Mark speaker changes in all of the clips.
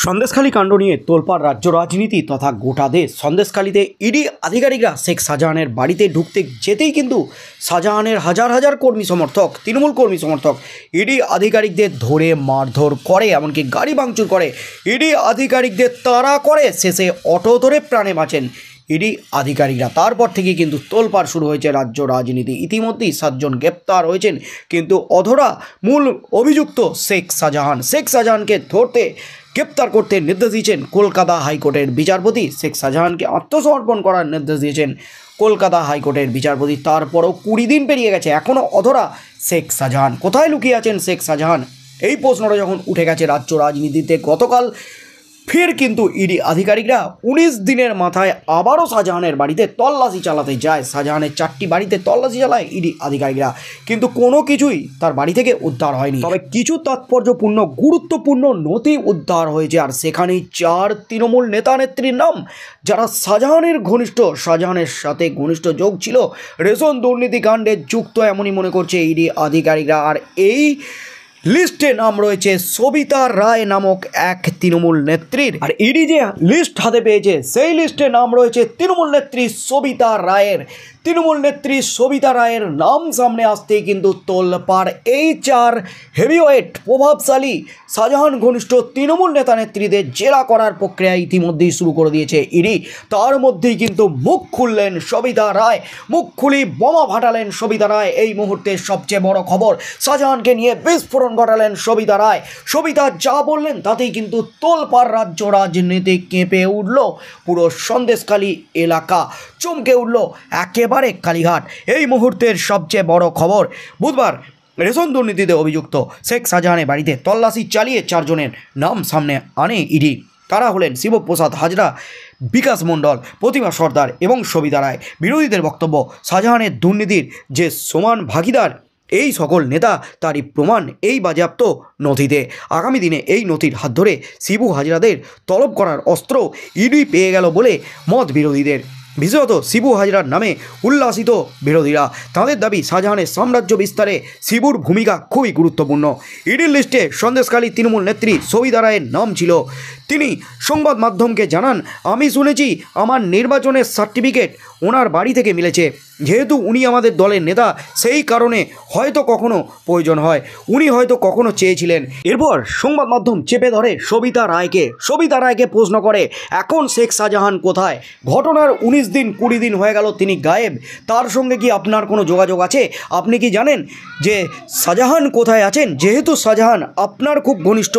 Speaker 1: সন্দেশখালী কাণ্ড নিয়ে তোলপাড় রাজ্য রাজনীতি তথা গোটা দেশ। সন্দেশখালীতে ইডি আধিকারিকরা শেখ শাহজাহানের বাড়িতে ঢুকতে যেতেই কিন্তু শাহজাহানের হাজার হাজার কর্মী সমর্থক, তৃণমূল কর্মী সমর্থক ইডি আধিকারিকদের ধরে মারধর করে, এমনকি গাড়ি ভাঙচুর করে, ইডি আধিকারিকদের তাড়া করে, শেষে অটো ধরে প্রাণে বাঁচেন ইডি আধিকারিকরা। তারপর থেকে কিন্তু তোলপাড় শুরু হয়েছে রাজ্য রাজনীতি। ইতিমধ্যেই 7 জন গ্রেপ্তার হয়েছেন, কিন্তু অধরা মূল অভিযুক্ত শেখ শাহজাহানকে ধরতে গ্রেপ্তার করতে নির্দেশ দিয়েছেন কলকাতা হাইকোর্টের বিচারপতি। শেখ শাহজাহানকে আত্মসমর্পণ করার নির্দেশ দিয়েছেন কলকাতা হাইকোর্টের বিচারপতি। তারপরও 20 দিন পেরিয়ে গেছে, এখনও অধরা শেখ শাহজাহান। কোথায় লুকিয়ে আছেন শেখ শাহজাহান? এই প্রশ্নটা যখন উঠে গেছে রাজ্য রাজনীতিতে, গতকাল ফের কিন্তু ইডি আধিকারিকরা 19 দিনের মাথায় আবারও শাহজাহানের বাড়িতে তল্লাশি চালাতে যায়। শাহজাহানের 4টি বাড়িতে তল্লাশি চালায় ইডি আধিকারিকরা, কিন্তু কোনো কিছুই তার বাড়ি থেকে উদ্ধার হয়নি। তবে কিছু তাৎপর্যপূর্ণ গুরুত্বপূর্ণ নথি উদ্ধার হয়েছে, আর সেখানেই 4 তৃণমূল নেতা নেত্রীর নাম, যারা শাহজাহানের ঘনিষ্ঠ, শাহজাহানের সাথে ঘনিষ্ঠ যোগ ছিল, রেশন দুর্নীতিকাণ্ডে যুক্ত এমনই মনে করছে ইডি আধিকারিকরা। আর এই লিস্টে নাম রয়েছে সবিতা রায় নামক এক তৃণমূল নেত্রীর। আর ইডি যে লিস্ট হাতে পেয়েছে, সেই লিস্টে নাম রয়েছে তৃণমূল নেত্রী সবিতা রায়ের। তৃণমূল নেত্রী সবিতা রায়ের নাম সামনে আসতেই কিন্তু তোলপাড় এই 4 হেভিওয়েট প্রভাবশালী শাহজাহান ঘনিষ্ঠ তৃণমূল নেতা নেত্রীদের জেরা করার প্রক্রিয়া ইতিমধ্যেই শুরু করে দিয়েছে ইডি। তার মধ্যেই কিন্তু মুখ খুললেন সবিতা রায়, মুখ খুলি বোমা ফাটালেন সবিতা রায়। এই মুহূর্তের সবচেয়ে বড় খবর, শাহজাহানকে নিয়ে বিস্ফোরণ ঘটালেন সবিতা রায়। সবিতা যা বললেন তাতেই কিন্তু তোলপাড় রাজ্য রাজনীতি কেঁপে উঠল, পুরো সন্দেশখালী এলাকা চমকে উঠল, একেবারে কালীঘাট। এই মুহূর্তের সবচেয়ে বড় খবর, বুধবার রেশন দুর্নীতিতে অভিযুক্ত শেখ শাহজাহানের বাড়িতে তল্লাশি চালিয়ে 4 জনের নাম সামনে আনে ইডি। তারা হলেন শিবপ্রসাদ হাজরা, বিকাশ মণ্ডল, প্রতিমা সর্দার এবং সবিতা রায়। বিরোধীদের বক্তব্য, শাহজাহানের দুর্নীতির যে সমান ভাগিদার এই সকল নেতা, তারই প্রমাণ এই বাজেয়াপ্ত নথিতে। আগামী দিনে এই নথির হাত ধরে শিবু হাজরাদের তলব করার অস্ত্র ইডি পেয়ে গেল বলে মত বিরোধীদের। বিশেষত শিবু হাজরার নামে উল্লাসিত বিরোধীরা। তাদের দাবি, শাহজাহানের সাম্রাজ্য বিস্তারে শিবুর ভূমিকা খুবই গুরুত্বপূর্ণ। ইডির লিস্টে সন্দেশখালী তৃণমূল নেত্রী সবিতা রায়ের নাম ছিল। তিনি সংবাদ মাধ্যমকে জানান, আমি শুনেছি আমার নির্বাচনের সার্টিফিকেট ওনার বাড়ি থেকে মিলেছে। যেহেতু উনি আমাদের দলের নেতা, সেই কারণে হয়তো কখনো প্রয়োজন হয়, উনি হয়তো কখনো চেয়েছিলেন। এরপর সংবাদ মাধ্যম চেপে ধরে সবিতা রায়কে প্রশ্ন করে, এখন শেখ শাহজাহান কোথায়? ঘটনার 19 দিন 20 দিন হয়ে গেল, তিনি গায়েব। তার সঙ্গে কি আপনার কোনো যোগাযোগ আছে? আপনি কি জানেন যে শাহজাহান কোথায় আছেন? যেহেতু শাহজাহান আপনার খুব ঘনিষ্ঠ।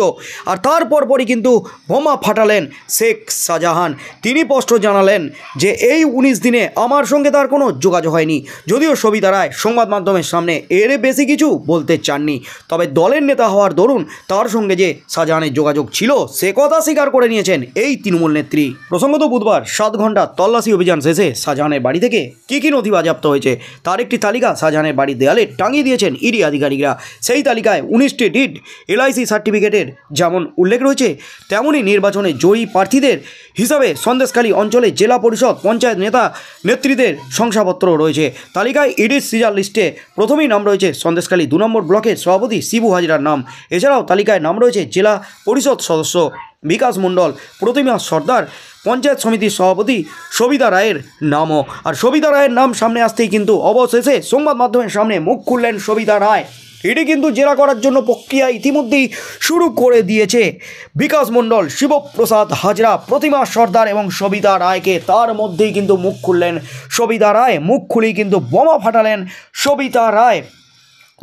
Speaker 1: আর তারপরই কিন্তু বোমা ফাটালেন শেখ শাহজাহান। তিনি স্পষ্ট জানালেন যে এই 19 দিনে আমার সঙ্গে তার কোনো যোগাযোগ হয়নি। যদিও সবিতা রায় সংবাদ মাধ্যমের সামনে এর বেশি কিছু বলতে চাননি, তবে দলের নেতা হওয়ার দরুন তার সঙ্গে যে শাহজাহানের যোগাযোগ ছিল সে কথা স্বীকার করে নিয়েছেন এই তৃণমূল নেত্রী। প্রসঙ্গত বুধবার 7 ঘন্টা তল্লাশি অভিযান শেষে শাহজাহানের বাড়ি থেকে কী নথি বাজেয়াপ্ত হয়েছে তার একটি তালিকা শাহজাহানের বাড়ির দেয়ালে টাঙিয়ে দিয়েছেন ইডি আধিকারিকরা। সেই তালিকায় 19টি ডিড, এলআইসি সার্টিফিকেটের যেমন উল্লেখ রয়েছে, তেমনই নির্বাচনে জয়ী প্রার্থীদের হিসাবে সন্দেশখালী অঞ্চলে জেলা পরিষদ, পঞ্চায়েত নেতা নেত্রীদের শংসাপত্র রয়েছে। তালিকায় ইডির সিজার লিস্টে প্রথমেই নাম রয়েছে সন্দেশখালী 2 নম্বর ব্লকের সভাপতি শিবু হাজরার নাম। এছাড়াও তালিকায় নাম রয়েছে জেলা পরিষদ সদস্য বিকাশ মণ্ডল, প্রতিমা সর্দার, পঞ্চায়েত সমিতির সভাপতি সবিতা রায়ের নামও। আর সবিতা রায়ের নাম সামনে আসতেই কিন্তু অবশেষে সংবাদ মাধ্যমের সামনে মুখ খুললেন সবিতা রায়। এটি কিন্তু জেরা করার জন্য প্রক্রিয়া ইতিমধ্যেই শুরু করে দিয়েছে বিকাশ মণ্ডল, শিবপ্রসাদ হাজরা, প্রতিমা সর্দার এবং সবিতা রায়কে। তার মধ্যেই কিন্তু মুখ খুললেন সবিতা রায়। মুখ খুলেই কিন্তু বোমা ফাটালেন সবিতা রায়।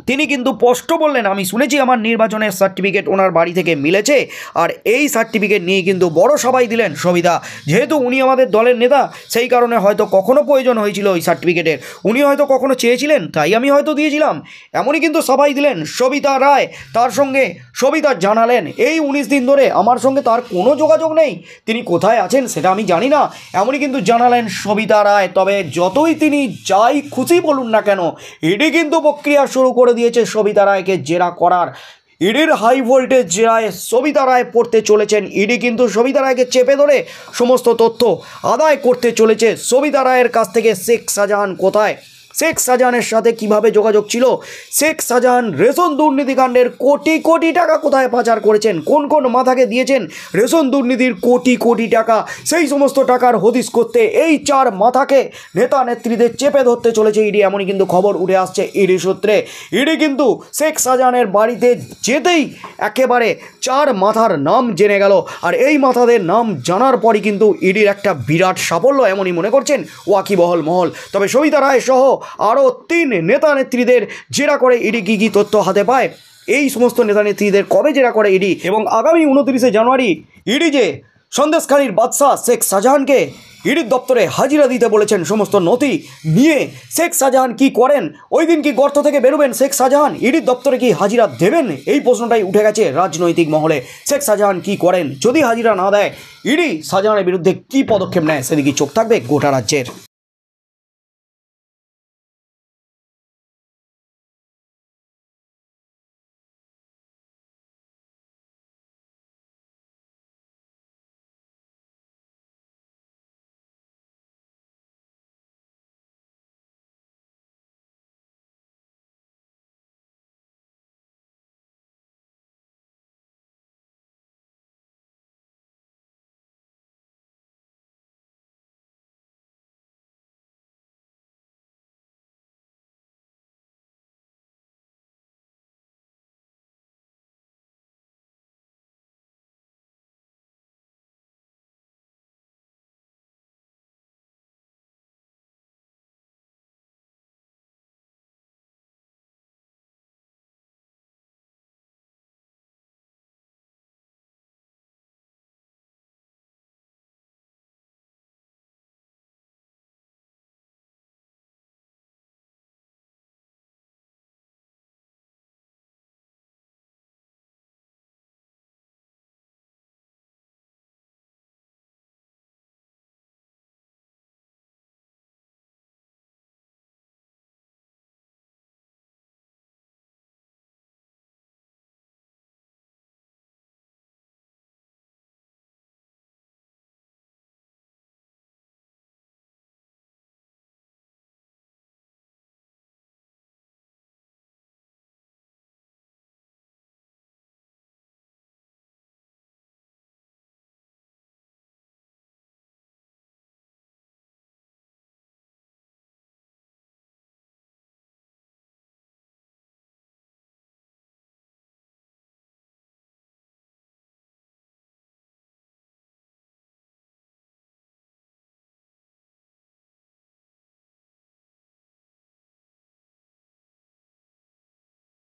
Speaker 1: তিনি কিন্তু স্পষ্ট বললেন, আমি শুনেছি আমার নির্বাচনের সার্টিফিকেট ওনার বাড়ি থেকে মিলেছে। আর এই সার্টিফিকেট নিয়ে কিন্তু বড় সবাই দিলেন সবিতা। যেহেতু উনি আমাদের দলের নেতা, সেই কারণে হয়তো কখনো প্রয়োজন হয়েছিল ওই সার্টিফিকেটের, উনি হয়তো কখনো চেয়েছিলেন, তাই আমি হয়তো দিয়েছিলাম, এমনই কিন্তু সবাই দিলেন সবিতা রায়। তার সঙ্গে সবিতা জানালেন, এই 19 দিন ধরে আমার সঙ্গে তার কোনো যোগাযোগ নেই, তিনি কোথায় আছেন সেটা আমি জানি না, এমনই কিন্তু জানালেন সবিতা রায়। তবে যতই তিনি যাই খুশি বলুন না কেন, এটি কিন্তু প্রক্রিয়া শুরু করে দিয়েছে সবিতা রায়কে জেরা করার। ইডির হাই ভোল্টেজ জেরায় সবিতা রায় পড়তে চলেছেন। ইডি কিন্তু সবিতা রায়কে চেপে ধরে সমস্ত তথ্য আদায় করতে চলেছে সবিতা রায়ের কাছ থেকে। শেখ শাহজাহান কোথায়, শেখ শাহজাহানের সাথে কিভাবে যোগাযোগ ছিল, শেখ শাহজাহান রেশন দুর্নীতিকাণ্ডের কোটি কোটি টাকা কোথায় পাচার করেছেন, কোন কোন মাথাকে দিয়েছেন রেশন দুর্নীতির কোটি কোটি টাকা, সেই সমস্ত টাকার হদিশ করতে এই 4 মাথাকে নেতা নেত্রীদের চেপে ধরতে চলেছে ইডি, এমনই কিন্তু খবর উঠে আসছে ইডি সূত্রে। ইডি কিন্তু শেখ শাহজাহানের বাড়িতে যেতেই একেবারে 4 মাথার নাম জেনে গেল, আর এই মাথাদের নাম জানার পরই কিন্তু ইডির একটা বিরাট সাফল্য এমনই মনে করছেন ওয়াকিবহল মহল। তবে সবিতা রায় সহ আরও 3 নেতা নেত্রীদের জেরা করে ইডি কী কী তথ্য হাতে পায়, এই সমস্ত নেতা নেত্রীদের কবে জেরা করে ইডি, এবং আগামী 29শে জানুয়ারি ইডি যে সন্দেশখালীর বাদশাহ শেখ শাহজাহানকে ইডির দপ্তরে হাজিরা দিতে বলেছেন সমস্ত নথি নিয়ে, শেখ শাহজাহান কি করেন, ওই দিন কি গর্ত থেকে বেরোবেন শেখ শাহজাহান, ইডির দপ্তরে কি হাজিরা দেবেন, এই প্রশ্নটাই উঠে গেছে রাজনৈতিক মহলে। শেখ শাহজাহান কি করেন, যদি হাজিরা না দেয় ইডি শাহজাহানের বিরুদ্ধে কী পদক্ষেপ নেয়, সেদিকে চোখ থাকবে গোটা রাজ্যের।